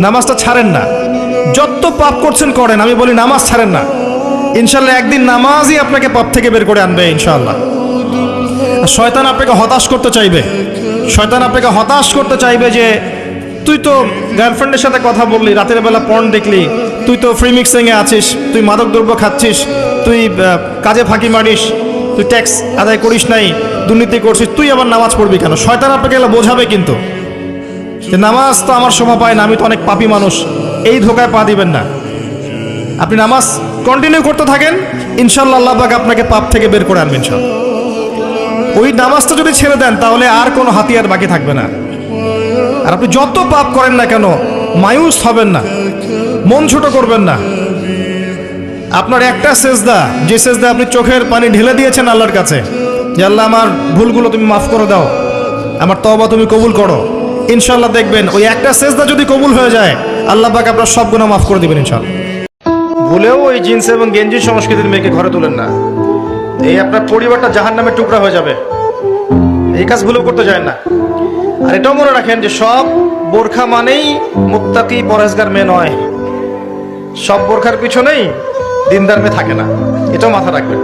নামাজটা ছাড়েন না। যত পাপ করছেন করেন, আমি বলি নামাজ ছাড়েন না। ইনশাল্লাহ একদিন নামাজই আপনাকে পাপ থেকে বের করে আনবে ইনশাআল্লাহ। শয়তান আপনাকে হতাশ করতে চাইবে, শয়তান আপনাকে হতাশ করতে চাইবে যে তুই তো গার্লফ্রেন্ডের সাথে কথা বললি, রাতের বেলা পর্ন দেখলি, তুই তো ফ্রি মিক্সিংয়ে আছিস, তুই মাদকদ্রব্য খাচ্ছিস, তুই কাজে ফাঁকি মারিস, তুই ট্যাক্স আদায় করিস নাই, দুর্নীতি করছিস, তুই আবার নামাজ পড়বি কেন? শয়তান আপনাকে এগুলো বোঝাবে কিন্তু যে নামাজ তো আমার সময় পায় না, আমি তো অনেক পাপী মানুষ। এই ধোকায় পা দিবেন না। আপনি নামাজ কন্টিনিউ করতে থাকেন, ইনশাল্লাহ আল্লাহ পাক আপনাকে পাপ থেকে বের করে আনবেন ইনশাআল্লাহ। ওই নামাজটা যদি ছেড়ে দেন তাহলে আর কোনো হাতিয়ার বাকি থাকবে না। আর আপনি যত পাপ করেন না কেন মায়ুস হবেন না, মন ছোট করবেন না। আপনার একটা সেজদা, যে সেজদা আপনি চোখের পানি ঢেলে দিয়েছেন আল্লাহর কাছে, যে আল্লাহ আমার ভুলগুলো তুমি মাফ করে দাও, আমার তওবা তুমি কবুল করো, ইনশাআল্লাহ দেখবেন ওই একটা সেজদা যদি কবুল হয়ে যায় আল্লাহ পাক আপনার সব গুনাহ মাফ করে দিবেন ইনশাআল্লাহ। ভুলেও ওই জিন্স এবং গেঞ্জি সংস্কৃতির মেয়েকে ঘরে তুলেন না, এই আপনার পরিবারটা জাহান্নামের টুকরা হয়ে যাবে। এই কাজ ভুলেও করতে যায় না। আর এটাও মনে রাখেন যে সব বোরখা মানেই মুত্তাকি পরহেজগার মেয়ে নয়, সব বোরখার পিছনেই দিনদার মেয়ে থাকে না, এটাও মাথা রাখবেন।